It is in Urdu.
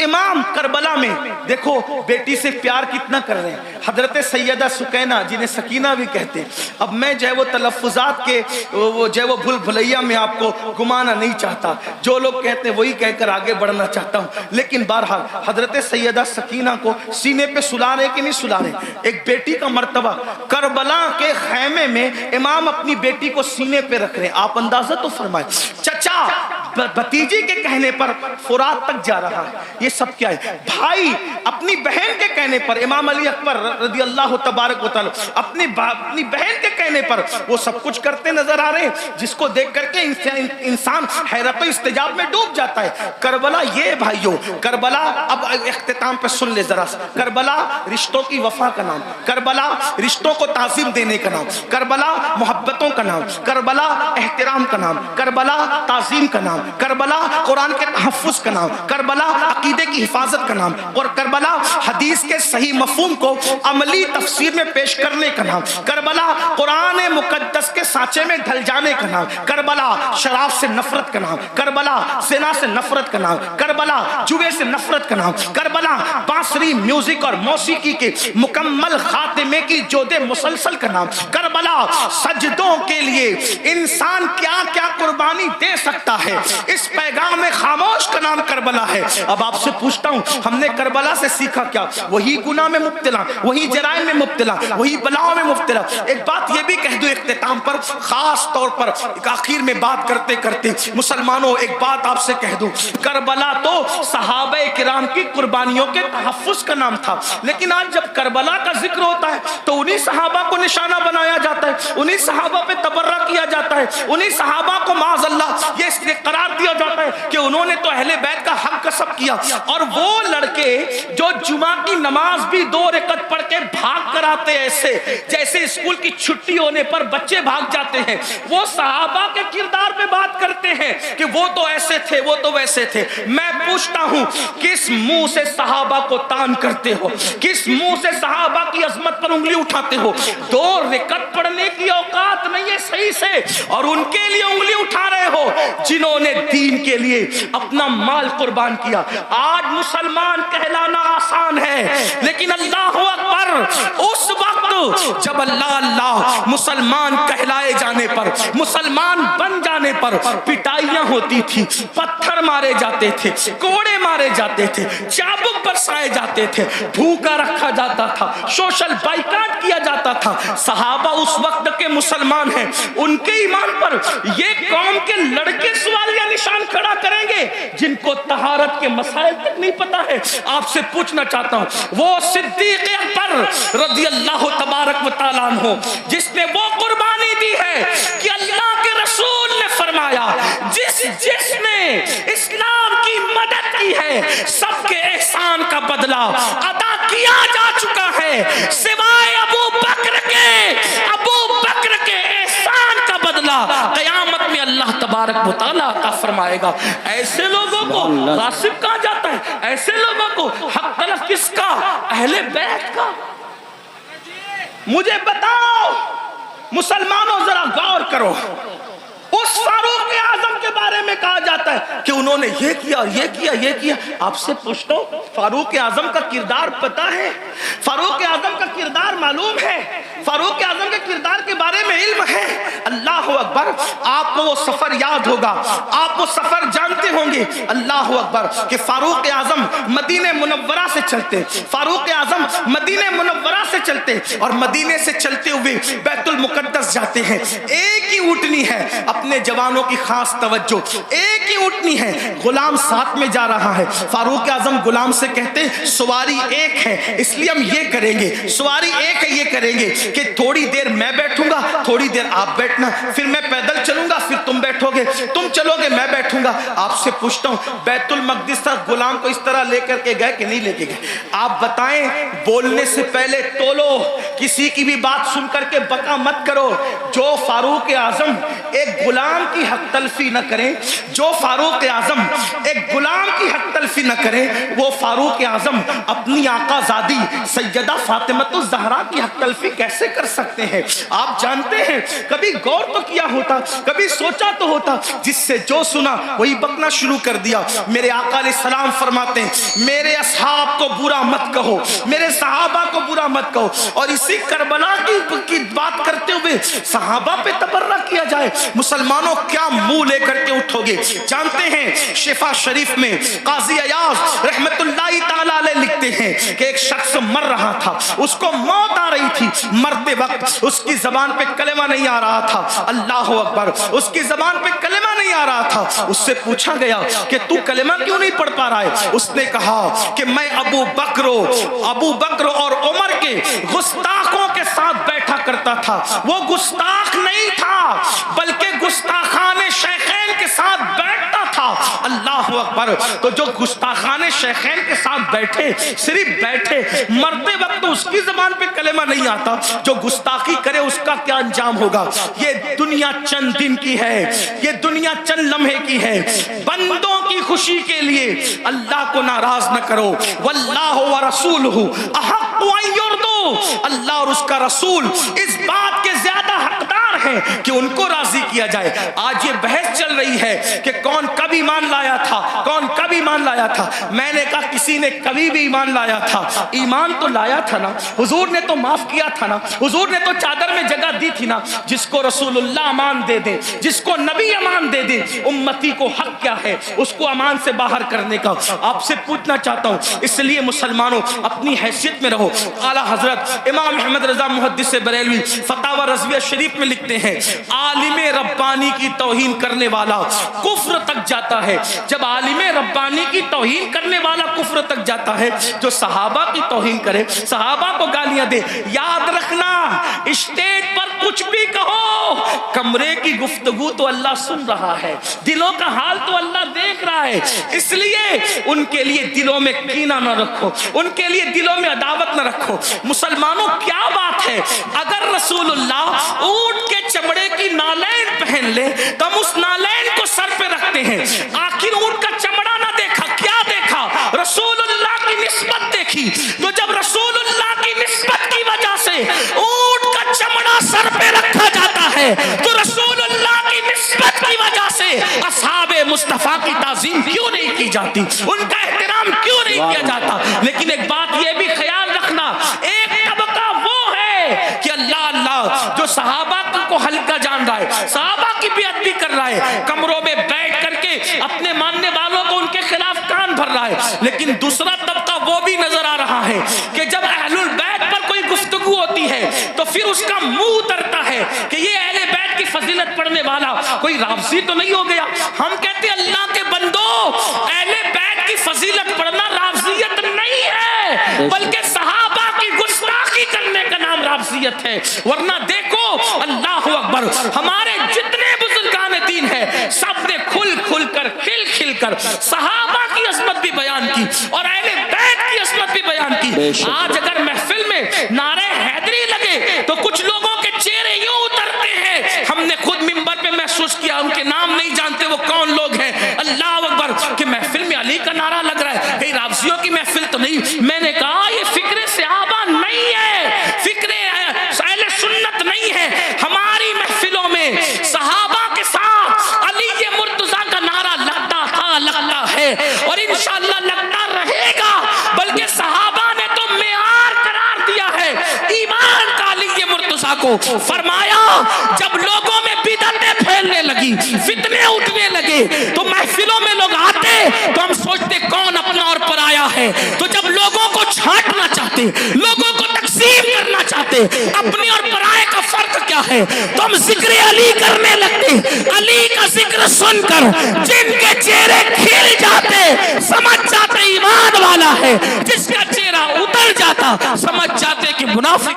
امام کربلا میں دیکھو بیٹی سے پیار کتنا کر رہے ہیں. حضرت سیدہ سکینہ جنہیں سکینہ بھی کہتے ہیں. اب میں جو ہے وہ تلفظات کے وہ جو ہے وہ بھول بھلیا میں آپ کو گمانا نہیں چاہتا, جو لوگ کہتے ہیں وہی کہہ کر آگے بڑھنا چاہتا ہوں. لیکن بہرحال حضرت سیدہ سکینہ کو سینے پہ سلا رہے کہ نہیں سلا رہے؟ ایک بیٹی کا مرتبہ, کربلا کے خیمے میں امام اپنی بیٹی کو سینے پہ رکھ رہے ہیں. آپ اندازہ تو فرمائیں, چچا بھتیجی کے کہنے پر فرات تک جا رہا ہے. یہ سب کیا ہے؟ بھائی اپنی بہن کے کہنے پر, امام علی اکبر رضی اللہ تبارک و تعالی اپنی بہن کے کہنے پر وہ سب کچھ کرتے نظر آ رہے ہیں, جس کو دیکھ کر کے انسان حیرت و استعجاب میں ڈوب جاتا ہے. کربلا یہ بھائیو, کربلا اب اختتام پہ سن لے ذرا سا. کربلا رشتوں کی وفا کا نام, کربلا رشتوں کو تعظیم دینے کا نام, کربلا محبتوں کا نام, کربلا احترام کا نام, کربلا تعظیم کا نام, کربلا قرآن کے تحفظ کا نام, کربلا عقیدے کی حفاظت کا نام, اور کربلا حدیث کے صحیح مفہوم کو عملی تفسیر میں پیش کرنے کا نام, کربلا قرآن مقدس کے سانچے میں ڈھل جانے کا نام, کربلا شراب سے نفرت کا نام, کربلا زنا سے نفرت کا نام, کربلا جوے سے نفرت کا نام, کربلا بانسری میوزک اور موسیقی کے مکمل خاتمے کی جود مسلسل کا نام, کربلا سجدوں کے لیے انسان کیا کیا قربانی دے سکتا ہے اس پیغام خاموش کا نام کربلا ہے. اب آپ سے پوچھتا ہوں, ہم نے کربلا سے سیکھا کیا؟ وہی گناہ میں مبتلا, وہی جرائم میں مبتلا, وہی بلاؤں میں مبتلا. ایک بات یہ بھی کہہ دو اختتام پر, خاص طور پر آخر میں بات کرتے کرتے مسلمانوں ایک بات آپ سے کہہ دوں, کربلا تو صحابہ کرام کی قربانیوں کے تحفظ کا نام تھا, لیکن آج جب کربلا کا ذکر ہوتا ہے تو انہی صحابہ کو نشانہ بنایا جاتا ہے, انہی صحابہ پہ تبرہ کیا جاتا ہے, انہی صحابہ کو معاذ اللہ یہ اس لیے قرار دیا جاتا ہے کہ انہوں نے تو اہل بیت کا حق کسب کیا. اور وہ لڑکے جو جمعہ کی نماز بھی 2 رکعت پڑھ کے بھاگ کر آتے ایسے جیسے اسکول کی چھٹی ہونے پر بچے بھاگ جاتے ہیں, وہ صحابہ کے کردار پہ بات کرتے ہیں کہ وہ تو ایسے تھے, وہ تو ویسے تھے. میں پوچھتا ہوں, کس منہ سے صحابہ کو تان کرتے ہو, کس منہ سے صحابہ کی عظمت پر انگلی اٹھاتے ہو؟ 2 رکعت پڑھنے کی اوقات نہیں ہے صحیح سے, اور ان کے لیے انگلی اٹھا رہے ہو جنہوں نے دین کے لیے اپنا مال قربان کیا. آج مسلمان کہلانا آسان ہے, لیکن اللہ اکبر اس وقت جب اللہ اللہ مسلمان کہلائے جانے پر, مسلمان بن جانے پر پٹائیاں ہوتی تھی, پتھر مارے جاتے تھے, کوڑے مارے جاتے تھے, چابک برسائے جاتے تھے, بھوکا رکھا جاتا تھا, سوشل بائیکاٹ کیا جاتا تھا. صحابہ اس وقت کے مسلمان ہیں, ان کے ایمان پر یہ قوم کے لڑکے سوالیہ نشان کھڑا کریں گے جن کو طہارت کے مسائل تک نہیں پتا ہے. آپ سے پوچھنا چاہتا ہوں, وہ صدیق اکبر رضی اللہ تبارک و تعالیٰ عنہ جس نے وہ قربانی دی ہے کہ اللہ کے رسول نے فرمایا جس نے اسلام کی مدد کی ہے سب کے احسان کا بدلہ ادا کیا جا چکا ہے, سوائے ابو بکر کے احسان کا بدلہ قیامت میں اللہ تبارک و تعالیٰ عطا فرمائے گا. ایسے لوگوں کو غاصب کہا جاتا ہے, ایسے لوگوں کو حق طلب کس کا؟ اہل بیت کا. مجھے بتاؤ مسلمانوں, ذرا غور کرو, اس فاروق اعظم کے بارے میں کہا جاتا ہے کہ انہوں نے یہ کیا, یہ کیا, یہ کیا. آپ سے پوچھتا ہوں, فاروق اعظم کا کردار پتا ہے؟ فاروق اعظم کا کردار معلوم ہے؟ فاروق اعظم کے کردار کے بارے میں علم ہے؟ اللہ اکبر. آپ کو وہ سفر یاد ہوگا, آپ وہ سفر جانتے ہوں گے. اللہ اکبر کہ فاروق اعظم مدینہ منورہ سے چلتے, فاروق اعظم مدینہ منورہ سے چلتے اور مدینے سے چلتے ہوئے بیت المقدس جاتے ہیں. ایک ہی اونٹنی ہے, اپنے جوانوں کی خاص توجہ, ایک ہی اونٹنی ہے, غلام ساتھ میں جا رہا ہے. فاروق اعظم غلام سے کہتے سواری ایک ہے اس لیے ہم یہ کریں گے, سواری ایک ہے یہ کریں گے کہ تھوڑی دیر میں بیٹھوں گا, تھوڑی دیر آپ بیٹھنا, پھر میں پیدل چلوں گا, پھر تم بیٹھو گے, تم چلو گے, میں بیٹھوں گا. آپ سے پوچھتا ہوں, بیت المقدس تک غلام کو اس طرح لے کر کے گئے کہ نہیں لے کے گئے؟ آپ بتائیں. بولنے سے پہلے تولو, کسی کی بھی بات سن کر کے بکا مت کرو. جو فاروق اعظم ایک غلام کی حق تلفی نہ کریں, جو فاروق اعظم ایک غلام کی حق تلفی نہ کریں, وہ فاروق اعظم اپنی آقا زادی سیدہ فاطمۃ الزہرا کی حق تلفی کیسے کر سکتے ہیں؟ آپ جانتے ہیں, کبھی غور تو کیا ہوتا کبھی سوچا تو ہوتا، جس سے جو سنا وہی بکنا شروع کر دیا۔ میرے آقا علیہ السلام فرماتے ہیں میرے اصحاب کو برا مت کہو، میرے صحابہ کو برا مت کہو۔ اور اسی کربلا کی بات کرتے ہوئے صحابہ پہ تبرہ کیا جائے، مسلمانوں کیا منہ لے کر کے اٹھو گے؟ جانتے ہیں شفا شریف میں قاضی ایاز رحمت اللہ تعالی علیہ لکھتے ہیں کہ ایک شخص مر رہا تھا، اس کو موت آ رہی تھی، مرتے وقت اس کی زبان پہ کلمہ نہیں آ رہا تھا، اللہ اکبر، اس کی زبان پہ کلمہ نہیں آ رہا تھا۔ اس سے پوچھا گیا کہ تو کلمہ کیوں نہیں پڑھ پا رہا ہے؟ اس نے کہا کہ میں ابو بکر اور عمر کے گستاخوں کے ساتھ بیٹھا کرتا تھا۔ وہ گستاخ نہیں تھا بلکہ گستاخان شیخین کے ساتھ بیٹھتا تھا، اللہ اکبر۔ تو جو گستاخان شیخین کے ساتھ بیٹھے، صرف بیٹھے، مرتے وقت اس کی زبان پہ کلمہ نہیں آتا، جو گستاخی کرے اس کا کیا انجام ہوگا؟ یہ دنیا چند دن کی ہے، یہ دنیا چند لمحے کی ہے۔ بندوں کی خوشی کے لیے اللہ کو ناراض نہ کرو، واللہ ورسولہ احق ان یرضوا، اللہ اور اس کا رسول اس بات کے زیادہ حقدار ہیں کہ ان کو راضی کیا جائے۔ آج یہ بحث چل رہی ہے کہ کون کب ایمان لایا تھا، کون کب ایمان لایا تھا۔ میں نے کہا کسی نے کبھی بھی ایمان لایا تھا، ایمان تو لایا تھا نا، حضور نے تو معاف کیا تھا نا، حضور نے تو چادر میں جگہ دی تھی نا۔ جس کو رسول اللہ امان دے دے، جس کو نبی امان دے دے، امتی کو حق کیا ہے اس کو امان سے باہر کرنے کا؟ آپ سے پوچھنا چاہتا ہوں، اس لیے مسلمانوں اپنی حیثیت میں رہو۔ اعلیٰ حضرت امام احمد رضا محدث بریلوی فتاوی رضویہ شریف میں لکھتے ہیں عالم ربانی کی توہین کرنے والا کفر تک جاتا ہے۔ جب عالم ربانی کی توہین کرنے والا کفر تک جاتا ہے، جو صحابہ کی توہین کرے، صحابہ کو گالیاں دے، یاد رکھنا اسٹیج پر کچھ بھی کہو، کمرے کی گفتگو تو اللہ سن رہا ہے، دلوں کا حال تو اللہ دیکھ رہا ہے۔ اس لیے ان کے لیے دلوں میں کینہ نہ رکھو، ان کے لیے دلوں میں عداوت نہ رکھو۔ مسلمانوں کیا بات ہے، اگر رسول اللہ اونٹ کے چمڑے کی نالین پہن لے تو ہم اس نالین کو سر پہ رکھتے ہیں۔ آخر اونٹ کا چمڑا نہ دیکھا، کیا دیکھا؟ رسول اللہ کی نسبت دیکھی۔ تو جب رسول اللہ کی نسبت کی وجہ سے اونٹ کا چمڑا سر پہ رکھا جاتا ہے، تو رسول اللہ کی نسبت کی وجہ سے اصحاب مصطفیٰ کی تعظیم کیوں نہیں کی جاتی، ان کا احترام کیوں نہیں کیا جاتا؟ لیکن ایک بات یہ بھی خیال رکھنا، ایک طبقہ وہ ہے کہ اللہ جو صحابہ کو ہلکا جان رہا ہے، صحابہ کی بیعت بھی کر رہا ہے، کمروں میں بیٹھ کر کے اپنے ماننے والوں کو ان کے خلاف کان بھر رہا ہے۔ لیکن دوسرا طبقہ وہ بھی نظر آ رہا ہے کہ جب اہل البیت پر کوئی گفتگو ہوتی ہے تو پھر اس کا منہ اترتا ہے کہ یہ اہل بیت کی فضیلت پڑھنے والا کوئی رافضی تو نہیں ہو گیا۔ ہم کہتے ہیں اللہ کے بندو، اہل بیت کی فضیلت پڑھنا رافضیت نہیں ہے، بلکہ صحابہ کی گستاخی کرنے کا نام رافضیت ہے۔ ورنہ دیکھو اللہ اکبر، ہمارے جتنے بزرگان دین ہیں سب نے کھل کھل کر، کھل کھل کر صحابہ کی عظمت بھی بیان کی اور اہل بیت کی عظمت بھی بیان کی۔ آج اگر محفل میں نعرہ حیدری لگے تو کچھ لوگوں کے چہرے یوں اترتے ہیں، ہم نے خود منبر پہ محسوس کیا، ان کے نام نہیں جانتے وہ کون لوگ ہیں، اللہ اکبر، کہ محفل میں علی کا نعرہ لگ رہا ہے، کہیں رافضیوں کی محفل تو نہیں۔ میں نے کہا یہ فکر صحابہ نہیں ہے، فکر اہل سنت نہیں ہے۔ ہماری محفلوں میں صحابہ کے ساتھ علی مرتضیٰ کا نعرہ لگتا تھا، لگتا ہے اور انشاءاللہ لگتا رہے گا، بلکہ صحابہ نے تو معیار قرار دیا ہے ایمان کا علی مرتضیٰ کو۔ فرمایا جب لوگوں میں بدعتیں پھیلنے لگی، فتنے اٹھنے لگے، تو محفلوں میں لوگ آتے تو ہم سوچتے کون اپنا اور پرایا ہے، تو جب لوگوں کو چھانٹنا چاہتے، لوگوں کو تقسیم کرنا چاہتے، اپنے اور پرائے کا فرق کیا ہے، تو ہم ذکر علی کرنے لگتے۔ علی کا ذکر سن کر جن کے چہرے کھل جاتے سمجھ جاتے ایمان والا ہے، جس کا چہرہ اتر جاتا سمجھ جاتے کہ منافق